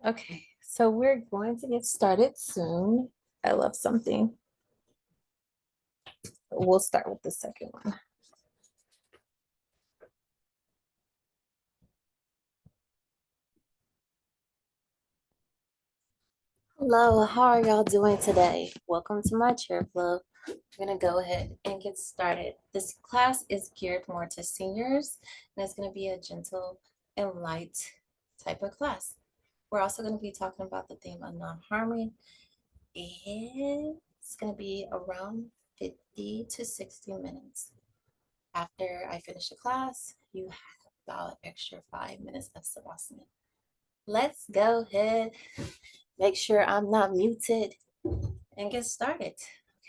Okay, so we're going to get started soon. I love something. We'll start with the second one. Hello, how are y'all doing today? Welcome to my chair club. We're gonna go ahead and get started. This class is geared more to seniors, and it's gonna be a gentle and light type of class. We're also gonna be talking about the theme of non-harming. It's gonna be around 50 to 60 minutes. After I finish the class, you have about extra 5 minutes of Savasana. Let's go ahead, make sure I'm not muted, and get started.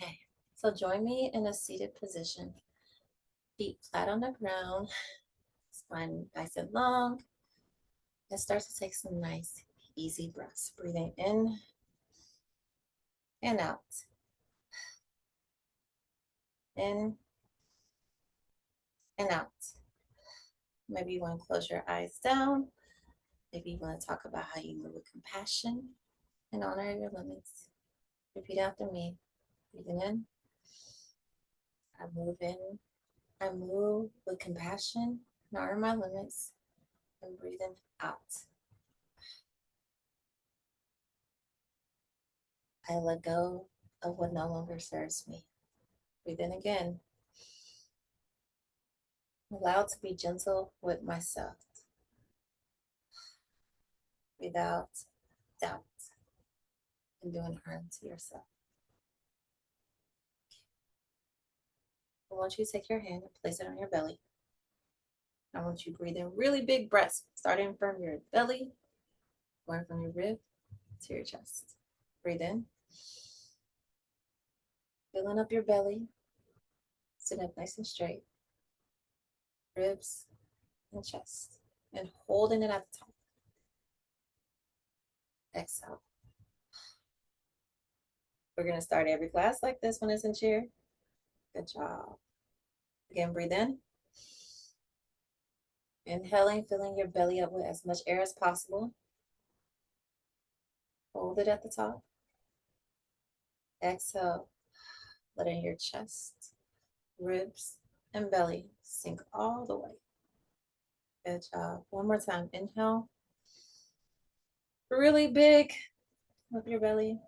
Okay, so join me in a seated position, feet flat on the ground, spine nice and long, and start to take some nice, easy breaths. Breathing in and out. In and out. Maybe you want to close your eyes down. Maybe you want to talk about how you move with compassion and honor your limits. Repeat after me. Breathing in, I move in. I move with compassion and honor my limits. And breathing out. I let go of what no longer serves me. Breathe in again. I'm allowed to be gentle with myself without doubt and doing harm to yourself. I want you to take your hand and place it on your belly. I want you to breathe in really big breaths, starting from your belly, going from your rib to your chest. Breathe in, filling up your belly, sitting up nice and straight, ribs and chest, and holding it at the top. Exhale. We're going to start every class like this when it's in chair. Good job. Again, breathe in. Inhaling, filling your belly up with as much air as possible. Hold it at the top. Exhale, letting your chest, ribs, and belly sink all the way. Good job. One more time. Inhale. Really big with your belly,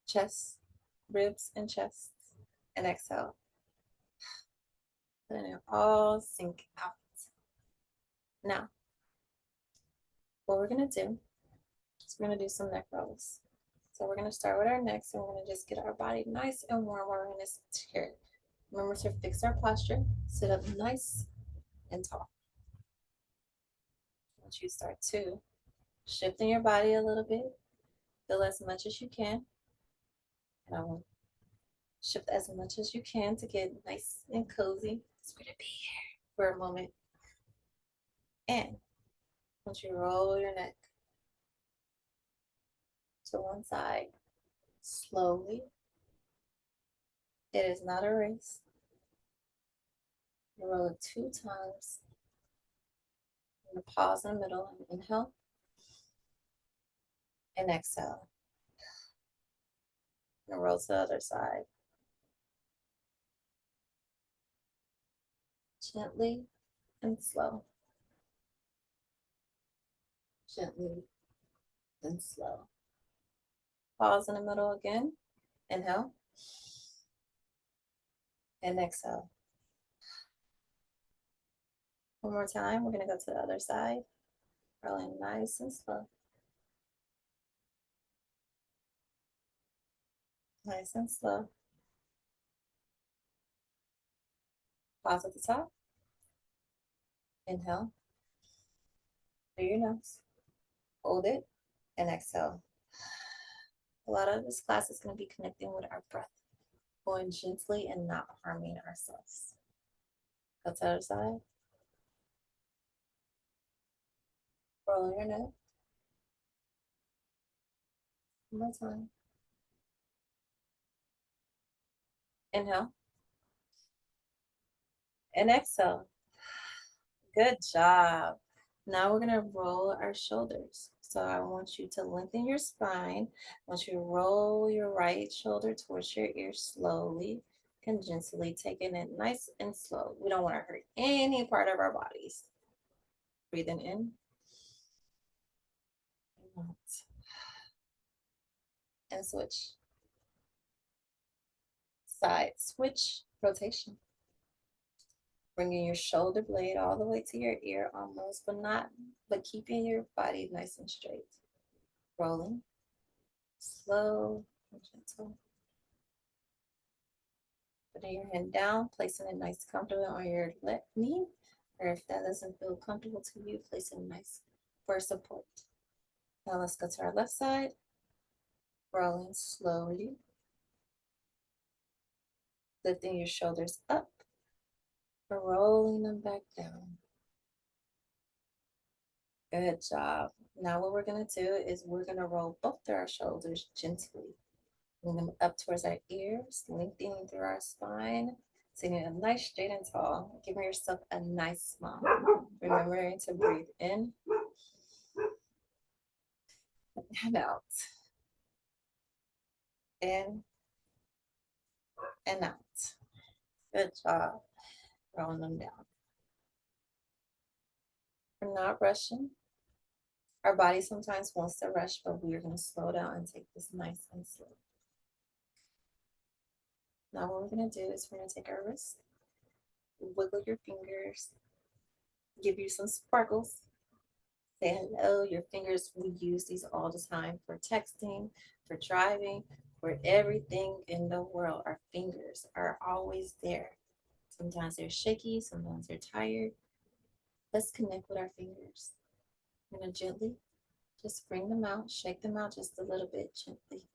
chest, ribs, and chest. And exhale. Letting it all sink out. Now, what we're going to do is we're going to do some neck rolls. So we're going to start with our necks, and we're going to just get our body nice and warm while we're in this chair. Remember to fix our posture, sit up nice and tall. Once you start to shifting your body a little bit, feel as much as you can. And I will shift as much as you can to get nice and cozy. It's going to be here for a moment. And once you roll your neck to one side, slowly, it is not a race. You roll it 2 times. And pause in the middle and inhale and exhale. And roll to the other side. Gently and slow. Gently and slow. Pause in the middle again. Inhale and exhale. One more time. We're going to go to the other side. Rolling nice and slow. Nice and slow. Pause at the top. Inhale through your nose. Hold it and exhale. A lot of this class is going to be connecting with our breath, going gently and not harming ourselves. Go to the other side. Roll your neck. One more time. Inhale and exhale. Good job. Now we're gonna roll our shoulders. So I want you to lengthen your spine. I want you to roll your right shoulder towards your ear slowly and gently, taking it nice and slow. We don't want to hurt any part of our bodies. Breathing in and out. And switch. Side switch rotation. Bringing your shoulder blade all the way to your ear almost, but keeping your body nice and straight. Rolling, slow and gentle. Putting your hand down, placing it nice comfortable on your left knee, or if that doesn't feel comfortable to you, place it nice for support. Now let's go to our left side. Rolling slowly, lifting your shoulders up, rolling them back down. Good job. Now what we're gonna do is we're gonna roll both of our shoulders gently. Bring them up towards our ears, lengthening through our spine, sitting up nice, straight, and tall. Giving yourself a nice smile. Remembering to breathe in and out. In and out. Good job. Rolling them down. We're not rushing. Our body sometimes wants to rush, but we're going to slow down and take this nice and slow. Now what we're going to do is we're going to take our wrist, wiggle your fingers, give you some sparkles. Say hello. Your fingers, we use these all the time for texting, for driving, for everything in the world. Our fingers are always there. Sometimes they're shaky, sometimes they're tired. Let's connect with our fingers. We're going to gently just bring them out, shake them out just a little bit gently,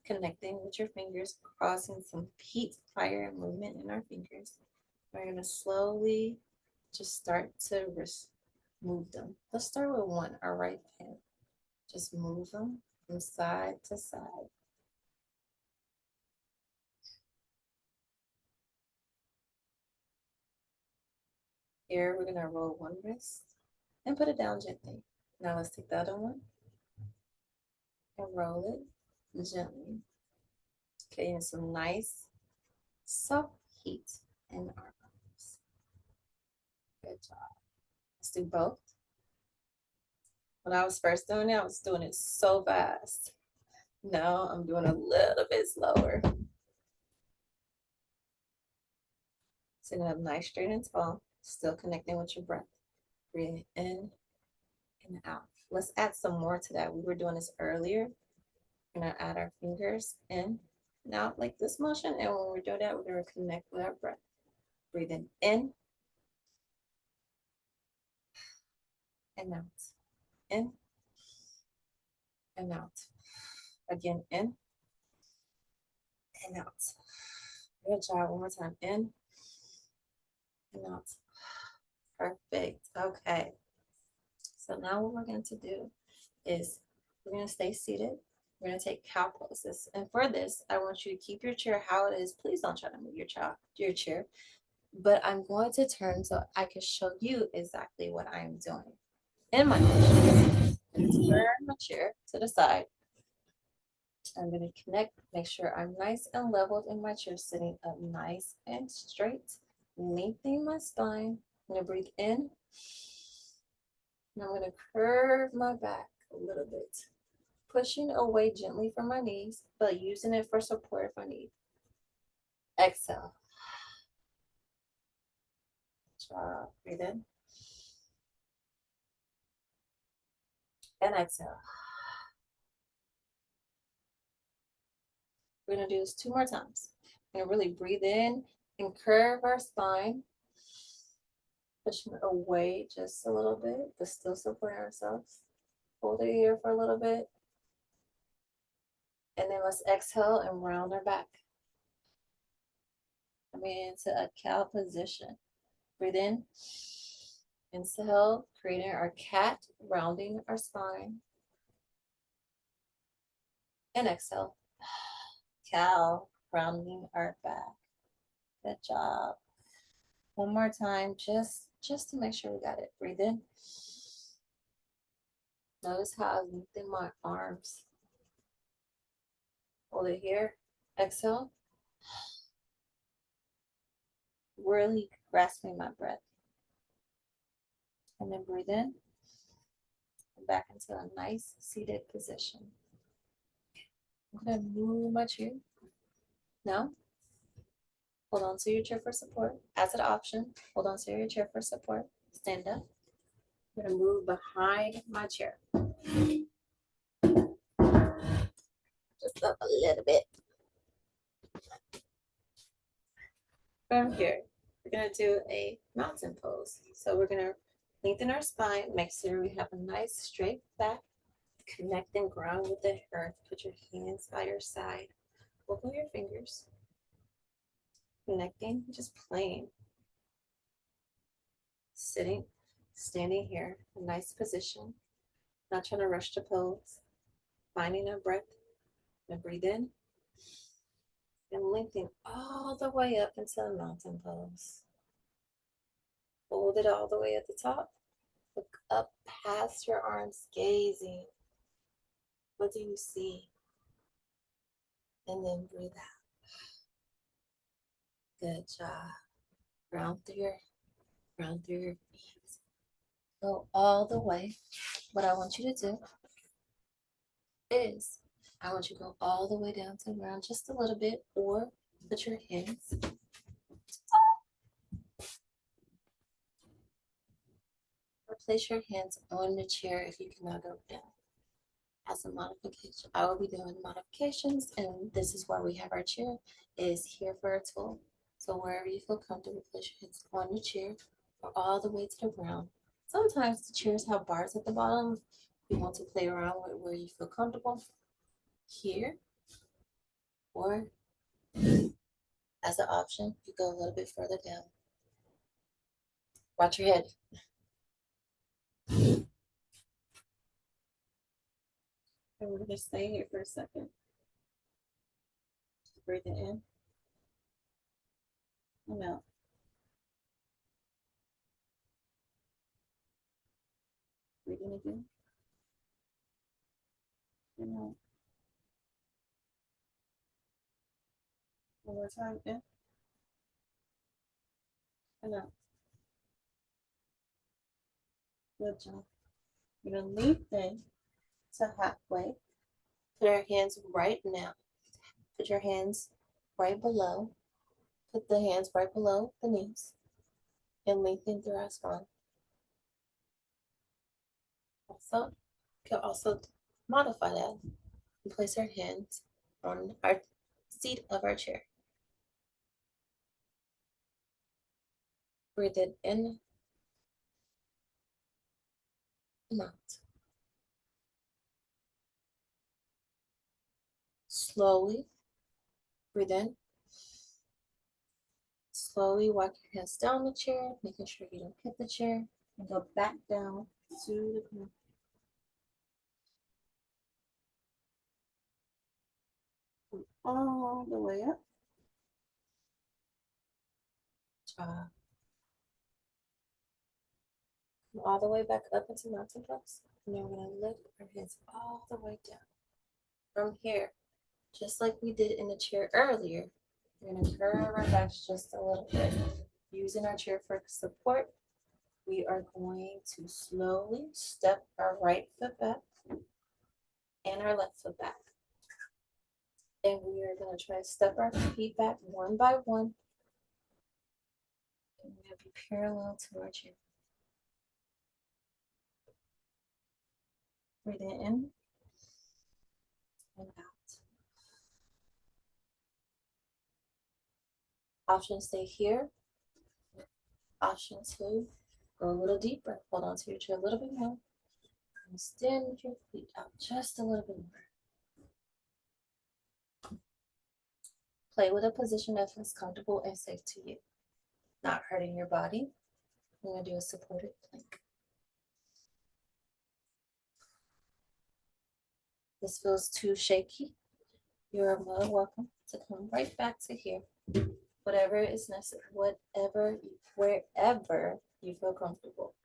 connecting with your fingers, causing some heat, fire, and movement in our fingers. We're going to slowly just start to move them. Let's start with one, our right hand. Just move them from side to side. Here, we're going to roll one wrist and put it down gently. Now let's take the other one and roll it gently. Getting some nice, soft heat in our arms. Good job. Let's do both. When I was first doing it, I was doing it so fast. Now I'm doing a little bit slower. Sitting up nice, straight, and tall. Still connecting with your breath. Breathing in and out. Let's add some more to that. We were doing this earlier. We're going to add our fingers in and out like this motion. And when we're doing that, we're going to connect with our breath. Breathing in and out. In and out. Again, in and out. Good job. One more time. In and out. Perfect. Okay. So now what we're going to do is we're going to stay seated. We're going to take cow poses. And for this, I want you to keep your chair how it is. Please don't try to move your chair. But I'm going to turn so I can show you exactly what I'm doing in my position. Turn my chair to the side. I'm going to connect, make sure I'm nice and leveled in my chair, sitting up nice and straight, lengthening my spine. I'm going to breathe in. And I'm going to curve my back a little bit, pushing away gently from my knees, but using it for support if I need. Exhale. Breathe in. And exhale. We're going to do this 2 more times. We're going to really breathe in and curve our spine, pushing away just a little bit, but still supporting ourselves. Hold it here for a little bit. And then let's exhale and round our back. Coming into a cow position. Breathe in. Inhale, creating our cat, rounding our spine. And exhale. Cow, rounding our back. Good job. One more time, just to make sure we got it. Breathe in. Notice how I lengthen my arms. Hold it here. Exhale. Really grasping my breath. And then breathe in. And back into a nice seated position. I'm going to move my chair. Now, hold on to your chair for support. As an option, hold on to your chair for support. Stand up. I'm going to move behind my chair. Just up a little bit. From here, we're going to do a mountain pose. So we're going to lengthen our spine. Make sure we have a nice straight back. Connect and ground with the earth. Put your hands by your side. Wiggle your fingers. Connecting, just playing. Sitting, standing here, a nice position. Not trying to rush to pose. Finding a breath. And breathe in. And lengthen all the way up into the mountain pose. Hold it all the way at the top. Look up past your arms, gazing. What do you see? And then breathe out. Good job. Ground through your feet. Go all the way. What I want you to do is I want you to go all the way down to the ground just a little bit, or put your hands or place your hands on the chair if you cannot go down. As a modification, I will be doing modifications, and this is why we have our chair, is here for a tool. So wherever you feel comfortable, place your hands on your chair or all the way to the ground. Sometimes the chairs have bars at the bottom. You want to play around with where you feel comfortable. Here, or as an option, you go a little bit further down. Watch your head. And we're gonna stay here for a second. Breathe it in and out. Breathe in again and out. One more time, in and out. Good job. You're gonna lengthen to halfway. Put our hands right now. Put your hands right below. Put the hands right below the knees and lengthen through our spine. Also, you can also modify that and place our hands on our seat of our chair. Breathe it in and out. Slowly breathe in. Slowly walk your hands down the chair, making sure you don't hit the chair, and go back down to the ground. All the way up. Come all the way back up into mountain pose. And then we're going to lift our hands all the way down. From here, just like we did in the chair earlier, we're going to curve our backs just a little bit. Using our chair for support, we are going to slowly step our right foot back and our left foot back. And we are going to try to step our feet back one by one. And we're going to be parallel to our chair. Breathe in and out. Option stay here. Option two, go a little deeper. Hold on to your chair a little bit more. And extend your feet out just a little bit more. Play with a position that feels comfortable and safe to you. Not hurting your body. I'm going to do a supported plank. This feels too shaky. You're more than welcome to come right back to here. Whatever is necessary, wherever you feel comfortable.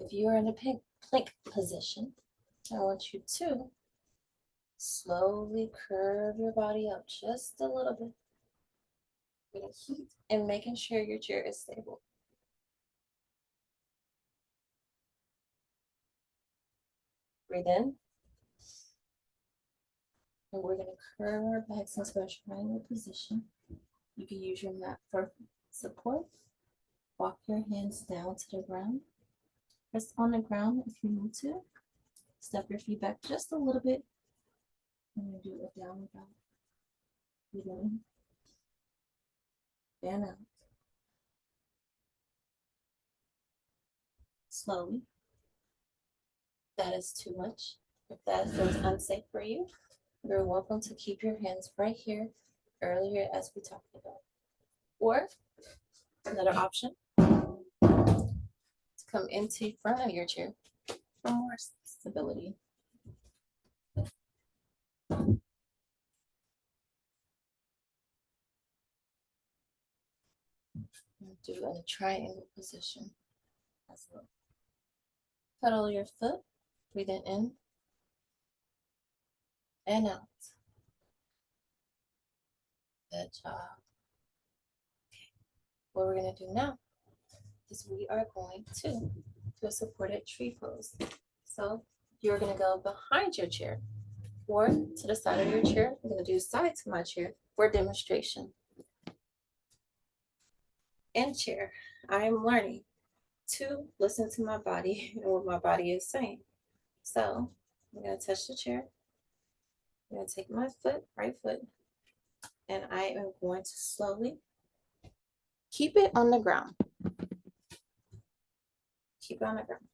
If you are in a plank position, I want you to slowly curve your body up just a little bit. Getting heat and making sure your chair is stable. Breathe in. And we're going to curve our backs into a triangle position. You can use your mat for support. Walk your hands down to the ground. Press on the ground if you need to. Step your feet back just a little bit. And we do a downward dog. Breathe in. And out. Slowly. That is too much. If that feels unsafe for you, you're welcome to keep your hands right here earlier as we talked about. Or another option, to come into front of your chair for more stability. Do it in a triangle position as well. Pedal your foot, breathe it in and out. Good job. Okay. What we're going to do now is we are going to do a supported tree pose. So you're going to go behind your chair or to the side of your chair. I'm going to do side to my chair for demonstration. In chair, I am learning to listen to my body and what my body is saying. So I'm going to touch the chair. I'm going to take my foot, right foot, and I am going to slowly keep it on the ground. Keep it on the ground.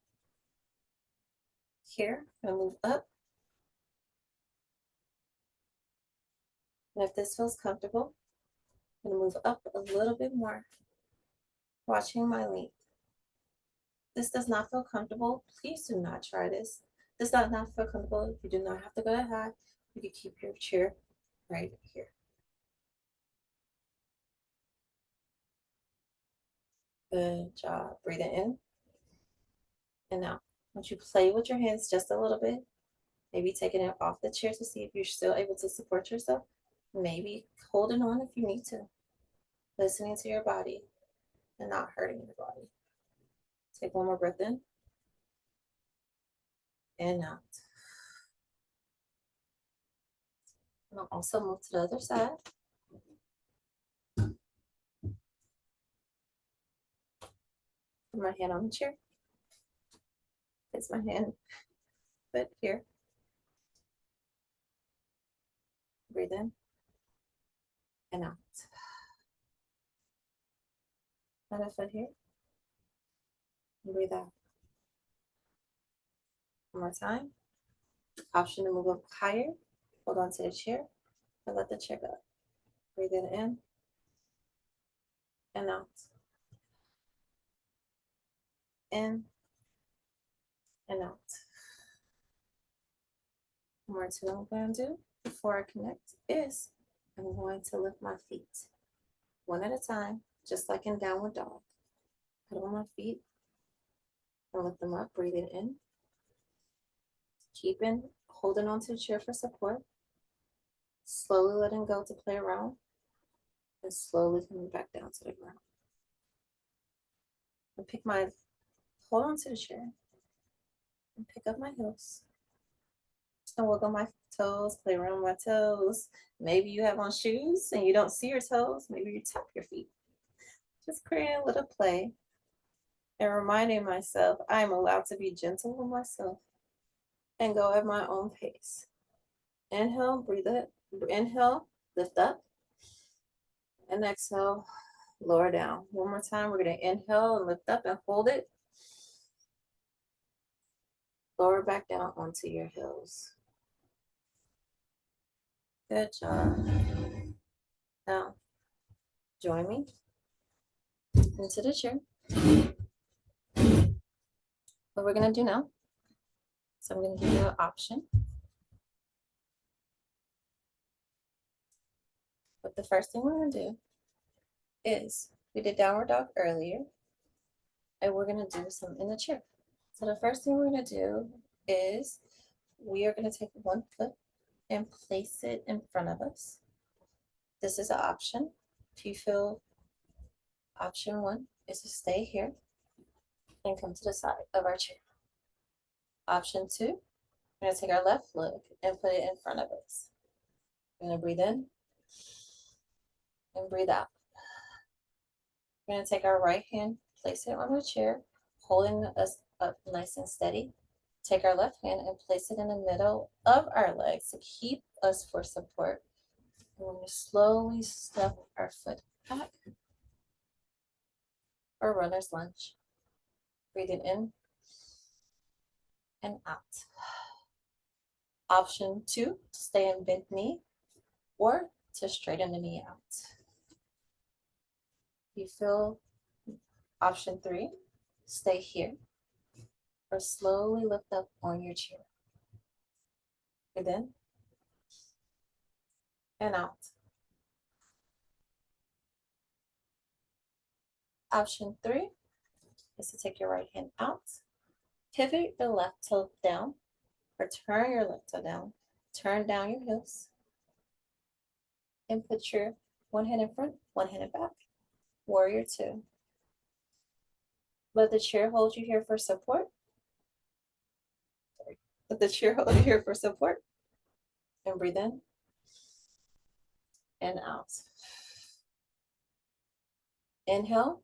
Here, I'm going to move up. And if this feels comfortable, I'm going to move up a little bit more, watching my length. This does not feel comfortable. Please do not try this. This does not feel comfortable. You do not have to go that high. You can keep your chair right here. Good job. Breathe it in and out. Once you play with your hands just a little bit, maybe taking it off the chair to see if you're still able to support yourself. Maybe holding on if you need to. Listening to your body and not hurting your body. Take one more breath in and out. And I'll also move to the other side. Put my hand on the chair. Place my hand foot here. Breathe in and out. Another foot here. And breathe out. One more time. Option to move up higher. Hold on to the chair and let the chair go. Breathe it in and out. In and out. One more thing I'm going to do before I connect is I'm going to lift my feet one at a time, just like in downward dog. Put on my feet and lift them up. Breathe it in. Keeping holding onto the chair for support. Slowly letting go to play around and slowly coming back down to the ground. And hold on to the chair and pick up my heels. And wiggle my toes, play around with my toes. Maybe you have on shoes and you don't see your toes. Maybe you tap your feet. Just creating a little play and reminding myself I'm allowed to be gentle with myself and go at my own pace. Inhale, breathe it. Inhale, lift up. And exhale, lower down. One more time. We're going to inhale and lift up and hold it. Lower back down onto your heels. Good job. Now, join me into the chair. What we're going to do now, so I'm going to give you an option. But the first thing we're going to do is we did downward dog earlier, and we're going to do some in the chair. So the first thing we're going to do is we are going to take one foot and place it in front of us. This is an option. If you feel option one is to stay here and come to the side of our chair. Option two, we're going to take our left leg and put it in front of us. We're going to breathe in and breathe out. We're going to take our right hand, place it on our chair, holding us up nice and steady. Take our left hand and place it in the middle of our legs to keep us for support. And we're going to slowly step our foot back for runner's lunge. Breathing in and out. Option two, stay in bent knee or to straighten the knee out. You feel option three, stay here or slowly lift up on your chair. Breathe in and out. Option three is to take your right hand out, pivot your left toe down, or turn your left toe down, turn down your heels, and put your one hand in front, one hand in back. Warrior two. Let the chair hold you here for support. Let the chair hold you here for support. And breathe in and out. Inhale.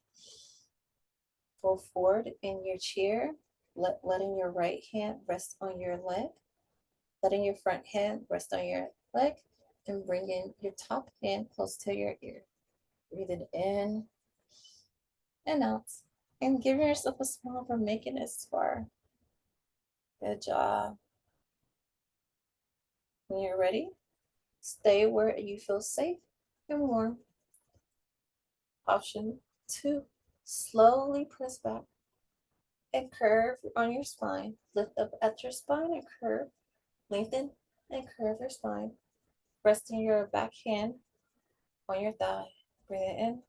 Go forward in your chair, letting your right hand rest on your leg, letting your front hand rest on your leg, and bringing your top hand close to your ear. Breathe it in and out. And give yourself a smile for making it far. Good job. When you're ready, stay where you feel safe and warm. Option two, slowly press back and curve on your spine. Lift up at your spine and curve. Lengthen and curve your spine. Resting your back hand on your thigh. Breathe it in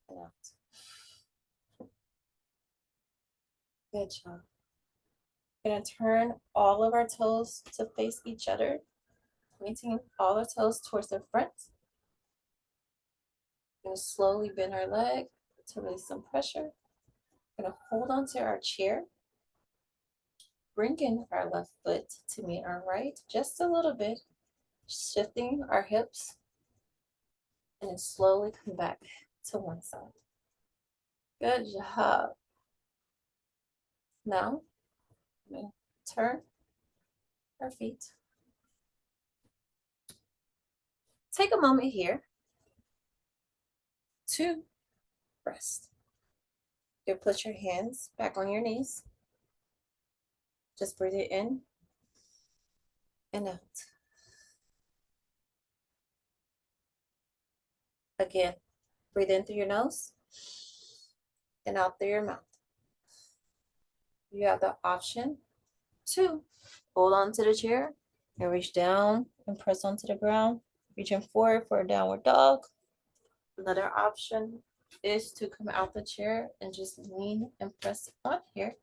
and out. Good job. We're going to turn all of our toes to face each other, pointing all our toes towards the front. We're going to slowly bend our leg to release some pressure. We're going to hold onto our chair. Bring in our left foot to meet our right just a little bit, shifting our hips, and then slowly come back to one side. Good job. Now, I'm going to turn our feet. Take a moment here to rest. You put your hands back on your knees. Just breathe it in and out. Again, breathe in through your nose and out through your mouth. You have the option to hold on to the chair and reach down and press onto the ground, reaching forward for a downward dog. Another option is to come out the chair and just lean and press on here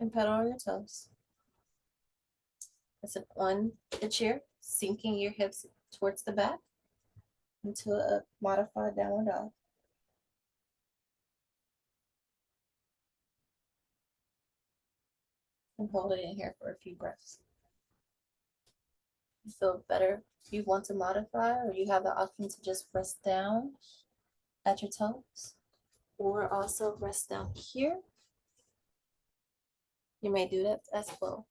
and pedal on your toes. Sit on the chair, sinking your hips towards the back into a modified downward dog. And hold it in here for a few breaths. You feel better if you want to modify, or you have the option to just rest down at your toes, or also rest down here. You may do that as well.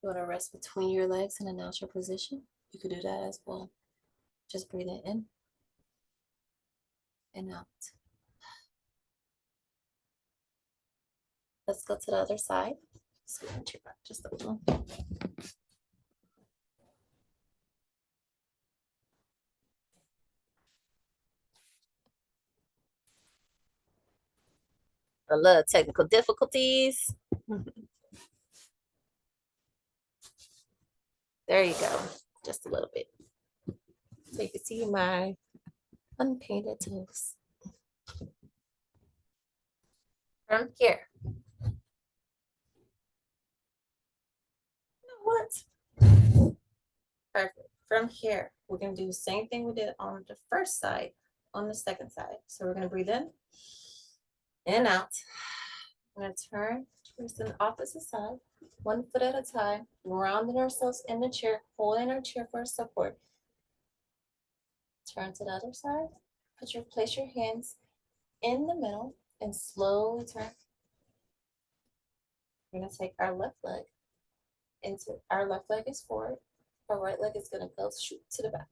You want to rest between your legs in a neutral position, you could do that as well. Just breathe it in and out. Let's go to the other side. Switch it back just a little. A little technical difficulties. There you go. Just a little bit. So you can see my unpainted toes. from here. You know what? Perfect. From here, we're going to do the same thing we did on the first side, on the second side. So we're going to breathe in and out. We're going to turn towards the opposite side, 1 foot at a time, rounding ourselves in the chair, holding our chair for support. Turn to the other side. Place your hands in the middle and slowly turn. We're going to take our left leg into our left leg is forward. Our right leg is going to go shoot to the back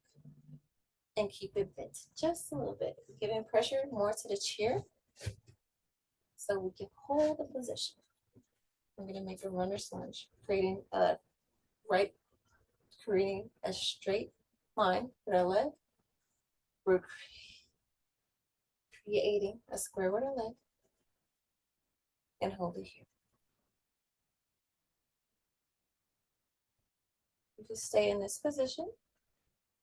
and keep it bent just a little bit, giving pressure more to the chair so we can hold the position. We're going to make a runner's lunge, creating a straight line with our leg. We're creating a square with our leg and hold it here. You can stay in this position,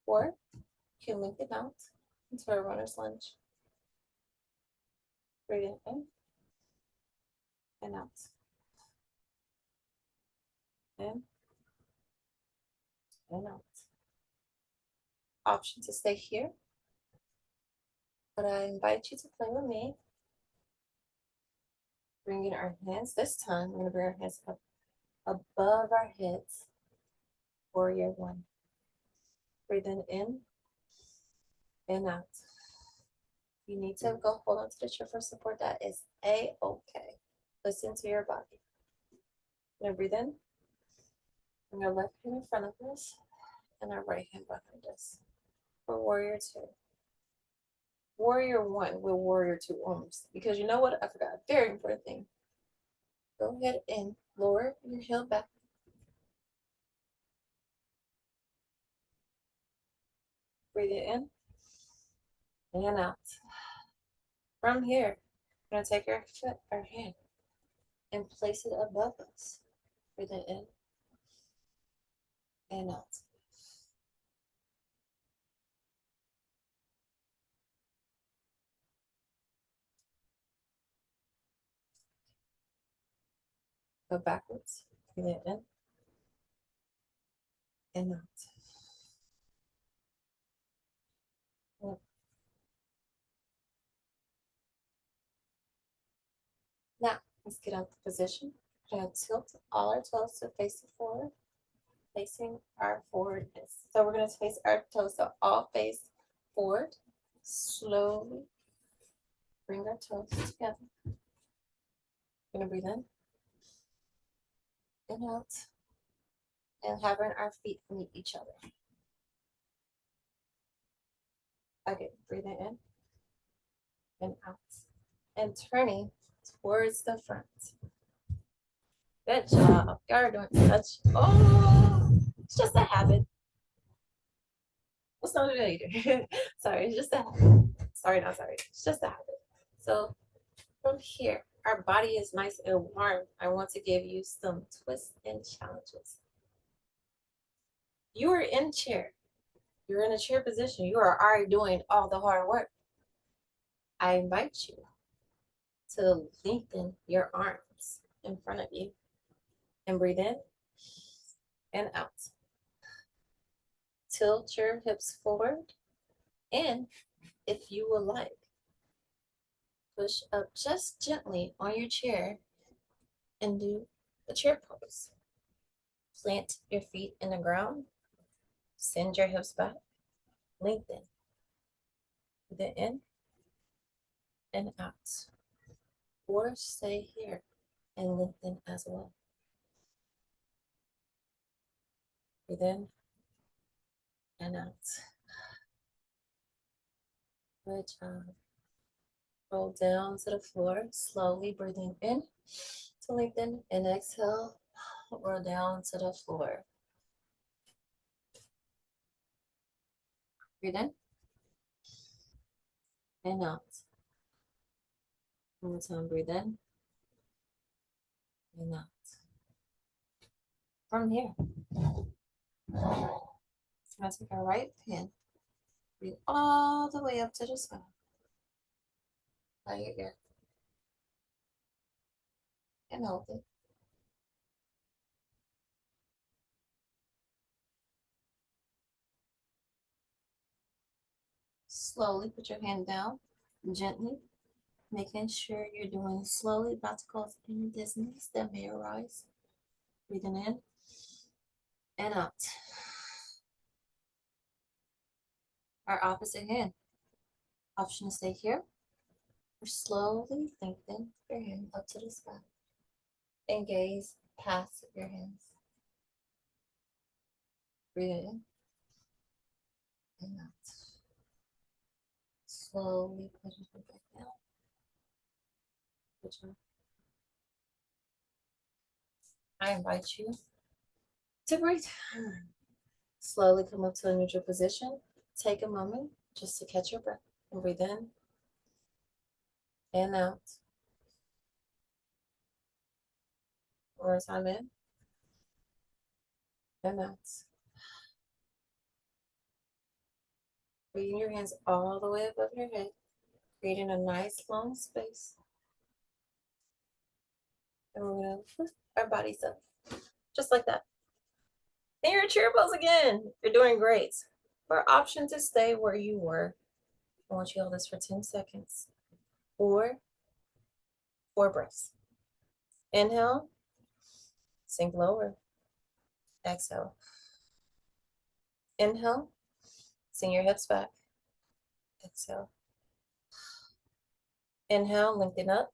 or you can link it out into a runner's lunge. Breathe in and out. In and out. Option to stay here, but I invite you to play with me. Bringing our hands, this time we're going to bring our hands up above our heads. Warrior one. Breathing in and out. You need to go hold on to the chair for support. That is A-okay. Listen to your body. Now breathe in. Bring our left hand in front of us and our right hand behind us. For warrior two. Warrior one with warrior two arms. Because you know what? I forgot a very important thing. Go ahead and lower your heel back. Breathe it in and out. From here, we're going to take our hand, and place it above us. Breathe it in and out. Go backwards. Breathe it in and out. Now, let's get out the position. We're going to tilt all our toes to face forward, facing our forwardness. So we're going to face our toes to all face forward. Slowly bring our toes together. We're going to breathe in and out, and having our feet meet each other. Okay, breathing in and out, and turning towards the front. Good job. Y'all are doing such. Oh, it's just a habit. It's not a later. Sorry, it's just a habit. Sorry, not sorry. It's just a habit. So from here, our body is nice and warm. I want to give you some twists and challenges. You are in chair. You're in a chair position. You are already doing all the hard work. I invite you to lengthen your arms in front of you and breathe in and out. Tilt your hips forward, and if you would like, push up just gently on your chair and do the chair pose. Plant your feet in the ground, send your hips back, lengthen. Breathe in and out. Or stay here and lengthen as well. Breathe in and out. Good job. Roll down to the floor, slowly breathing in to lengthen, and exhale, roll down to the floor. Breathe in and out. One more time, breathe in and out. From here, I'm going to take our right hand, breathe all the way up to the sky. By your ear. and hold it. Slowly put your hand down, gently, making sure you're doing slowly, not to cause any dizziness that may arise. Breathing in and out. Our opposite hand. Option to stay here or slowly lengthen your hand up to the sky and gaze past your hands. Breathe in and out. Slowly put it back down. Good job. I invite you to breathe. Slowly come up to a neutral position. Take a moment just to catch your breath and breathe in and out. One more time in and out. Bringing your hands all the way above your head, creating a nice long space. And we're going to lift our bodies up just like that. And your chair pose again. You're doing great. For option to stay where you were, I want you to hold this for 10 seconds or 4 breaths. Inhale, sink lower. Exhale. Inhale, sink your hips back. Exhale. Inhale, lengthen up.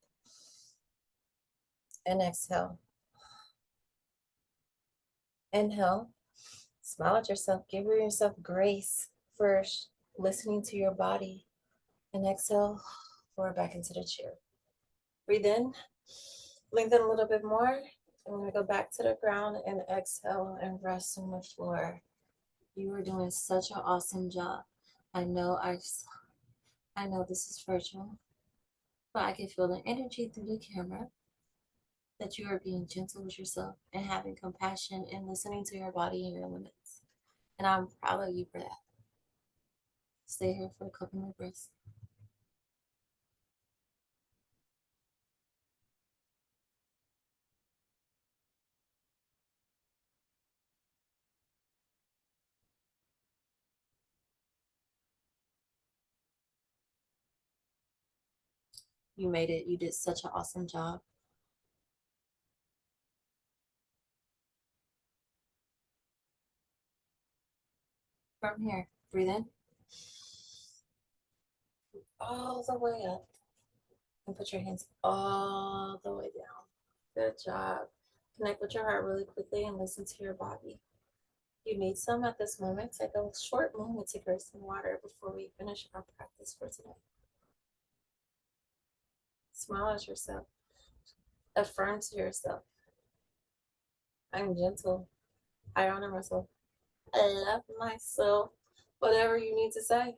And exhale. Inhale, smile at yourself. Give yourself grace for listening to your body. And exhale, lower back into the chair. Breathe in, lengthen a little bit more. I'm going to go back to the ground and exhale and rest on the floor. You are doing such an awesome job. I know this is virtual, but I can feel the energy through the camera that you are being gentle with yourself and having compassion and listening to your body and your limits. And I'm proud of you for that. Stay here for a couple more breaths. You made it. You did such an awesome job. From here, breathe in all the way up and put your hands all the way down. Good job. Connect with your heart really quickly and listen to your body. You need some at this moment. Take a short moment to grab some water before we finish our practice for today. Smile at yourself. Affirm to yourself. I'm gentle. I honor myself. I love myself. Whatever you need to say.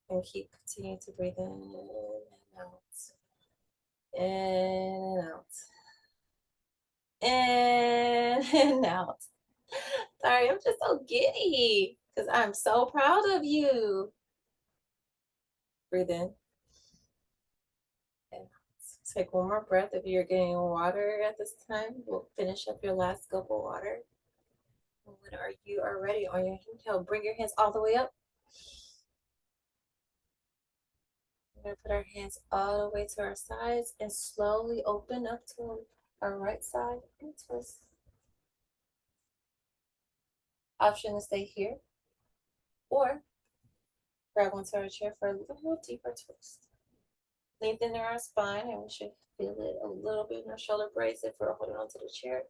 And keep continuing to breathe in and out. In and out. In and out. Sorry, I'm just so giddy because I'm so proud of you. Breathe in. And take one more breath. If you're getting water at this time, we'll finish up your last cup of water. When you are ready on your inhale, bring your hands all the way up. We're going to put our hands all the way to our sides and slowly open up to our right side and twist. Option to stay here or grab onto our chair for a little deeper twist. Lengthen our spine and we should feel it a little bit in our shoulder blades if we're holding onto the chair.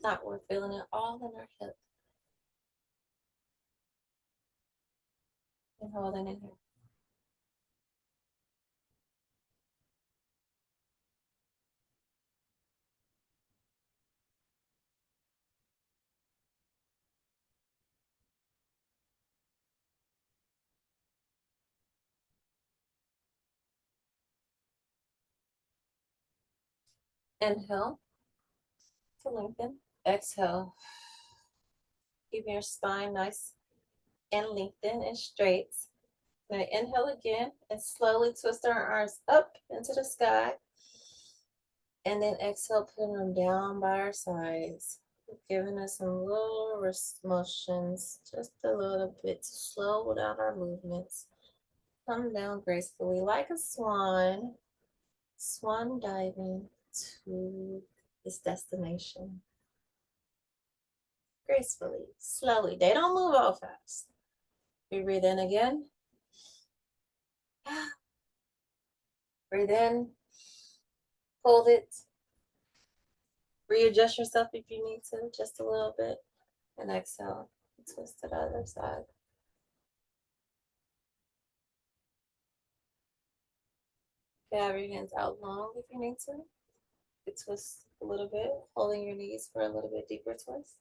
Not, we're feeling it all in our hip. And holding in here. Inhale to lengthen. Exhale. Keep your spine nice and lengthened and straight. Now inhale again and slowly twist our arms up into the sky. And then exhale, putting them down by our sides, giving us some little wrist motions, just a little bit to slow down our movements. Come down gracefully like a swan, swan diving to its destination. Gracefully, slowly. They don't move all fast. We breathe in again. Breathe in, hold it, readjust yourself if you need to, just a little bit, and exhale. Twist to the other side. You can have your hands out long if you need to. You could twist a little bit, holding your knees for a little bit deeper twist.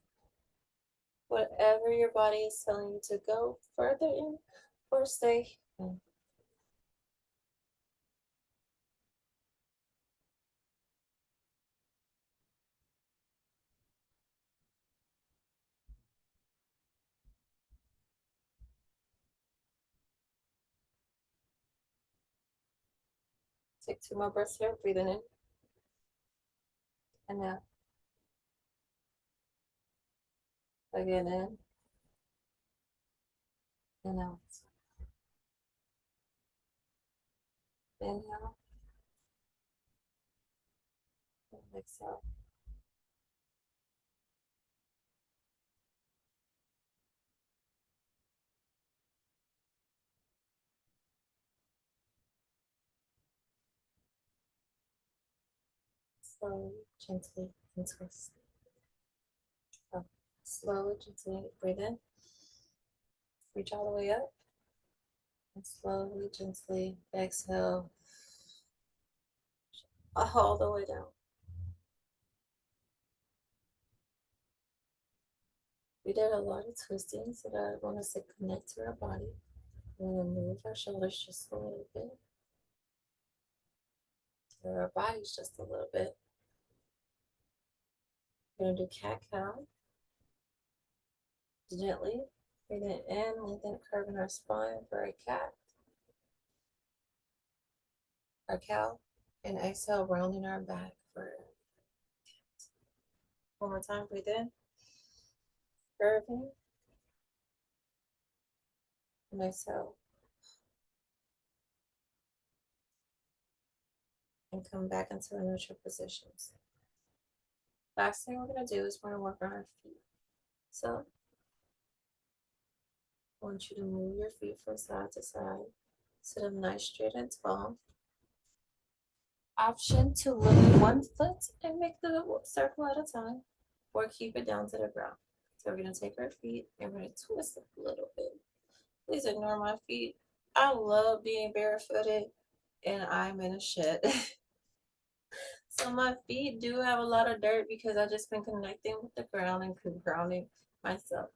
Whatever your body is telling you to go further in or stay in. Take 2 more breaths here, breathing in and out. Again, in and out. Inhale and exhale. Slowly, gently, and twist. So, slowly, gently, breathe in. Reach all the way up. And slowly, gently exhale all the way down. We did a lot of twisting, so that I want us to connect to our body. We're going to move our shoulders just a little bit. To our bodies just a little bit. We're going to do cat-cow. Gently. Breathe in, lengthen, curving our spine for a cat. Our cow. And exhale, rounding our back for a cat. One more time, breathe in. Curving. And exhale. And come back into our neutral positions. Last thing we're going to do is we're going to work on our feet. So, I want you to move your feet from side to side. Sit up nice, straight, and tall. Option to lift one foot and make the circle at a time, or keep it down to the ground. So we're going to take our feet and we're going to twist a little bit. Please ignore my feet. I love being barefooted and I'm in a shed. So my feet do have a lot of dirt because I've just been connecting with the ground and grounding myself.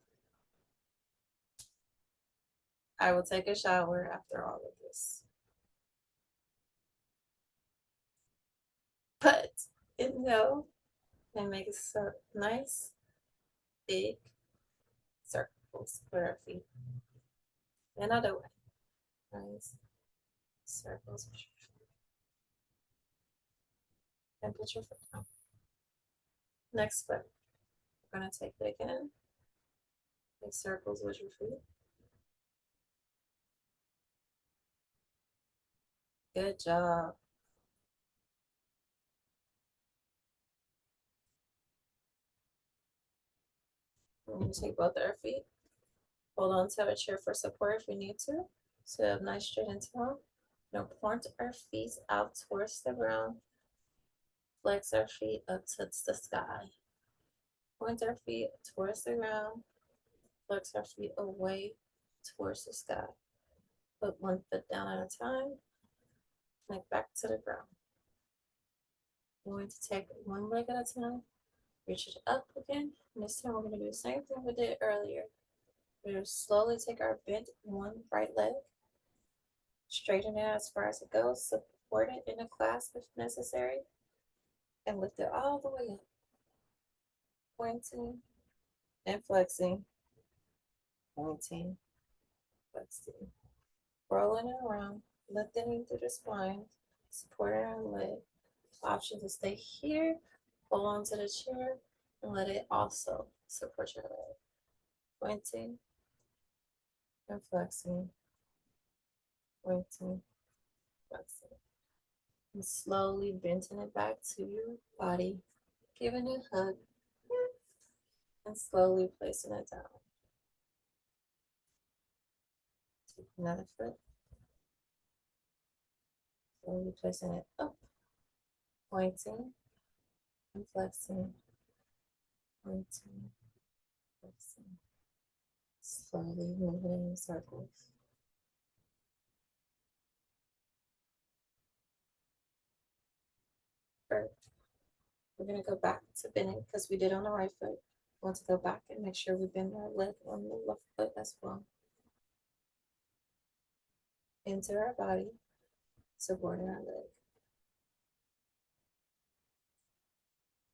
I will take a shower after all of this. But inhale and make a nice big circles with our feet. Another way. Nice circles with your feet. And put your foot down. Next foot. We're going to take it again. Make circles with your feet. Good job. We're going to take both our feet. Hold on to a chair for support if we need to. Sit up nice, straight, and tall. Now point our feet out towards the ground. Flex our feet up towards the sky. Point our feet towards the ground. Flex our feet away towards the sky. Put one foot down at a time. Connect back to the ground. We're going to take one leg at a time. Reach it up again. And this time we're going to do the same thing we did earlier. We're going to slowly take our bent one right leg. Straighten it as far as it goes. Support it in a clasp if necessary. And lift it all the way up. Pointing and flexing. Pointing, flexing. Rolling it around. Lifting it through the spine. Supporting our leg. Option to stay here, hold on to the chair, and let it also support your leg. Pointing and flexing, pointing, flexing. And slowly bending it back to your body, giving it a hug, and slowly placing it down. Take another foot, slowly placing it up, pointing and flexing, pointing, flexing. Slowly moving in circles. Perfect. We're going to go back to bending because we did on the right foot. We want to go back and make sure we bend our leg on the left foot as well. Into our body, supporting our leg.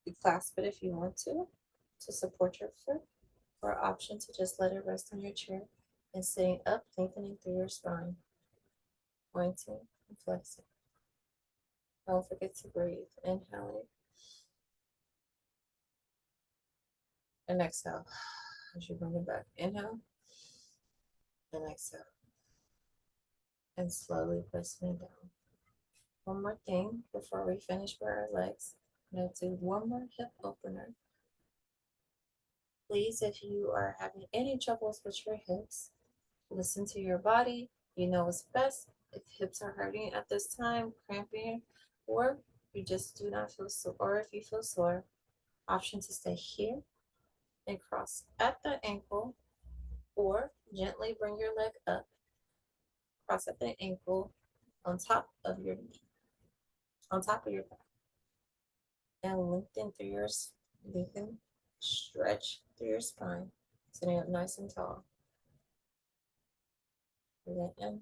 You clasp it if you want to support your foot, or option to just let it rest on your chair and sitting up, lengthening through your spine, pointing and flexing. Don't forget to breathe. Inhaling and exhale as you bring it back. Inhale and exhale. And slowly pressing it down. One more thing before we finish with our legs. I'm going to do one more hip opener. Please, if you are having any troubles with your hips, listen to your body. You know what's best. If hips are hurting at this time, cramping, or you just do not feel sore, or if you feel sore, option to stay here and cross at the ankle, or gently bring your leg up, cross at the ankle on top of your knee, on top of your back, and lengthen, stretch through your spine, sitting up nice and tall. Breathe in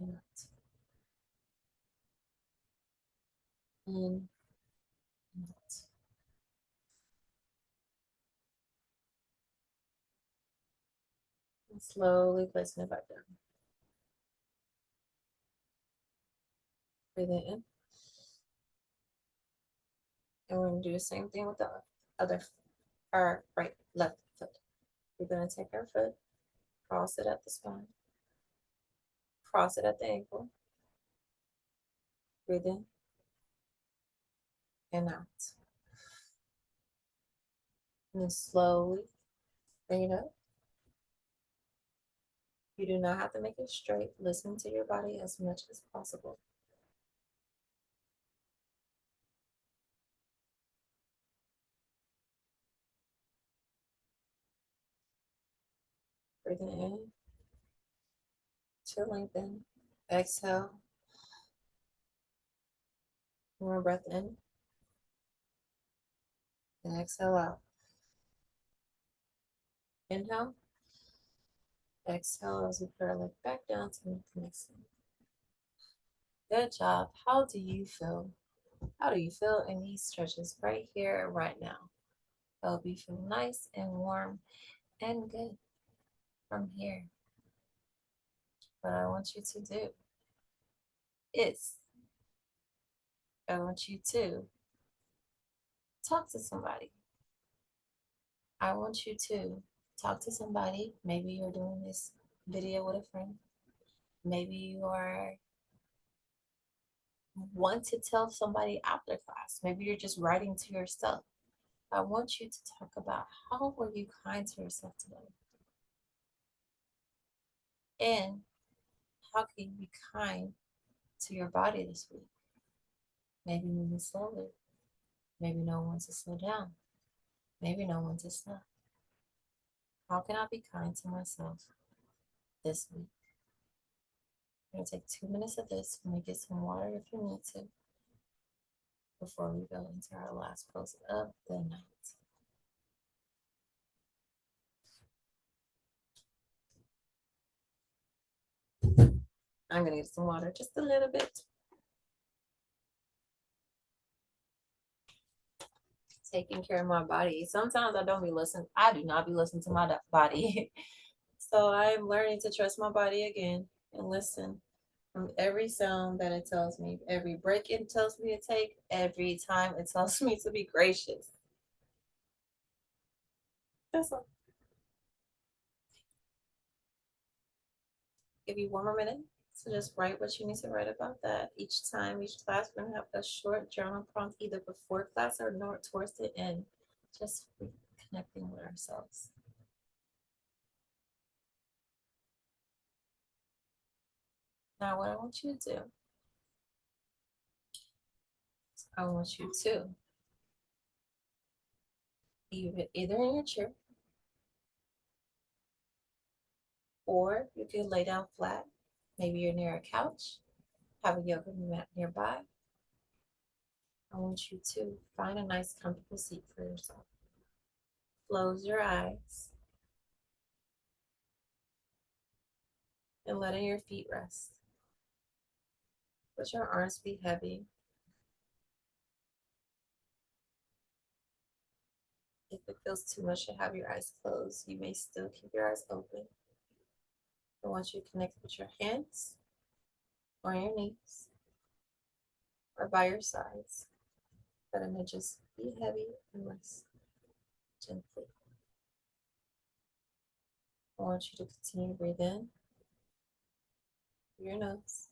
and out. In and out. And slowly placing it back down. Breathe in. And we're going to do the same thing with the our left foot. We're going to take our foot, cross it at the spine, cross it at the ankle. Breathe in and out. And then slowly bring it up. You do not have to make it straight. Listen to your body as much as possible. Breathing in to lengthen. Exhale. One more breath in. And exhale out. Inhale. Exhale as we put our leg back down to meet the next one. Good job. How do you feel? How do you feel in these stretches right here, right now? I hope you feel nice and warm and good from here. What I want you to do is I want you to talk to somebody. I want you to talk to somebody. Maybe you're doing this video with a friend. Maybe you are want to tell somebody after class. Maybe you're just writing to yourself. I want you to talk about how were you kind to yourself today? And how can you be kind to your body this week? Maybe moving slowly. Maybe know when to slow down. Maybe know when to stop. How can I be kind to myself this week? I'm going to take 2 minutes of this. I'm going to get some water if you need to before we go into our last pose of the night. I'm going to get some water, just a little bit. Taking care of my body. Sometimes I don't be listening. I do not be listening to my body. So I'm learning to trust my body again and listen From every sound that it tells me, every break it tells me to take, every time it tells me to be gracious. That's all. Give you 1 more minute. So just write what you need to write about that. Each time, each class, we're gonna have a short journal prompt either before class or towards the end. Just connecting with ourselves. Now, what I want you to do, I want you to either in your chair or you can lay down flat. Maybe you're near a couch, have a yoga mat nearby. I want you to find a nice comfortable seat for yourself. Close your eyes and letting your feet rest. Let your arms be heavy. If it feels too much to have your eyes closed, you may still keep your eyes open. I want you to connect with your hands on your knees or by your sides. Let them just be heavy and rest gently. I want you to continue to breathe in through your nose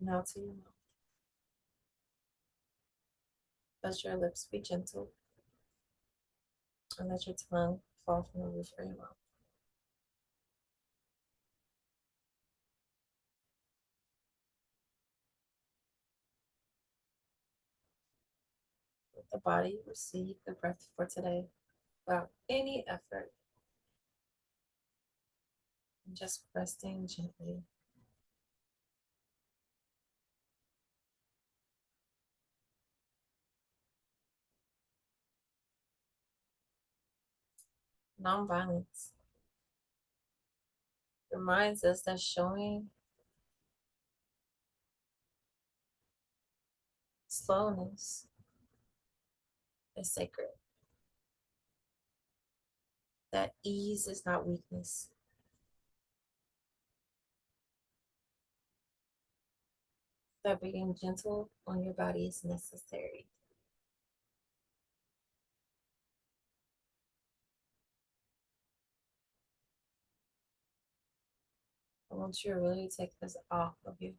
and out to your mouth. Let your lips be gentle and let your tongue fall from the roof of your mouth. Let the body receive the breath for today without any effort and just resting gently. Nonviolence reminds us that showing slowness is sacred, that ease is not weakness, that being gentle on your body is necessary. I want you to really take this off of you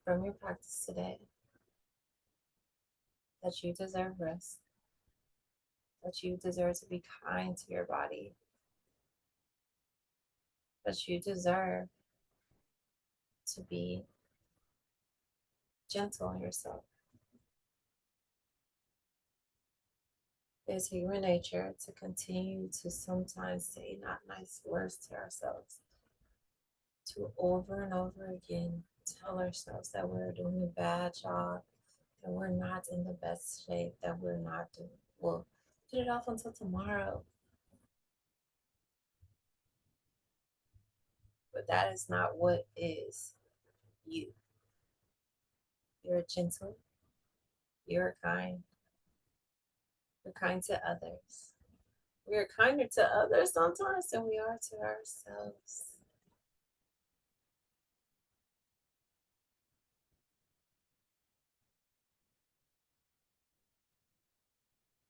from your practice today, that you deserve rest, that you deserve to be kind to your body, that you deserve to be gentle on yourself. It's human nature to continue to sometimes say not nice words to ourselves, to over and over again tell ourselves that we're doing a bad job, that we're not in the best shape, that we're not doing, well, put it off until tomorrow. But that is not what is you. You're gentle, you're kind, you're kind to others. We are kinder to others sometimes than we are to ourselves.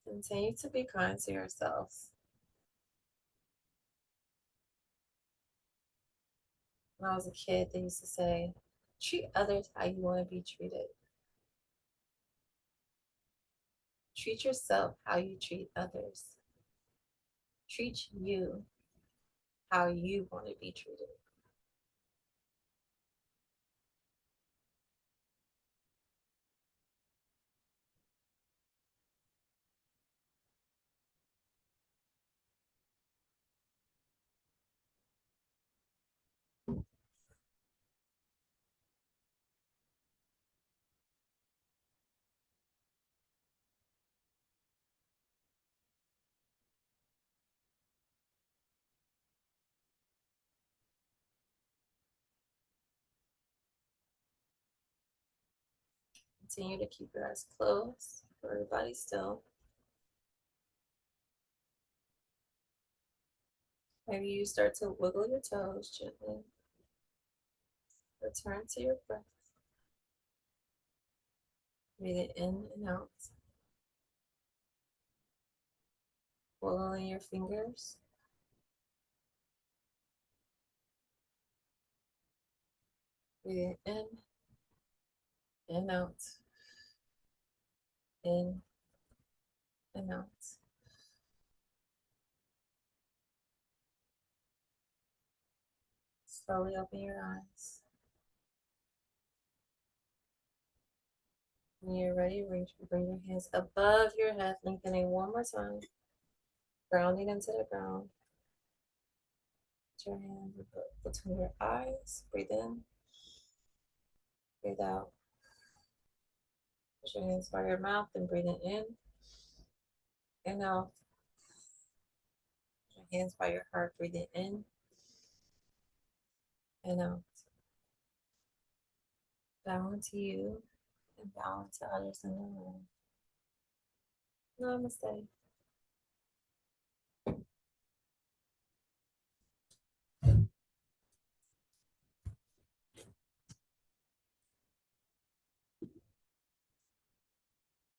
Continue to be kind to yourselves. When I was a kid, they used to say, treat others how you want to be treated. Treat yourself how you treat others. Treat you how you want to be treated. Continue to keep your eyes closed, or your body still. Maybe you start to wiggle your toes gently. Return to your breath. Breathe it in and out. Following your fingers. Breathe it in and out. In and out. Slowly open your eyes. When you're ready, bring your hands above your head, lengthening one more time, grounding into the ground. Put your hands between your eyes. Breathe in, breathe out. Put your hands by your mouth and breathing in and out. Put your hands by your heart, breathing in and out. Balance you and balance others in the room. Namaste.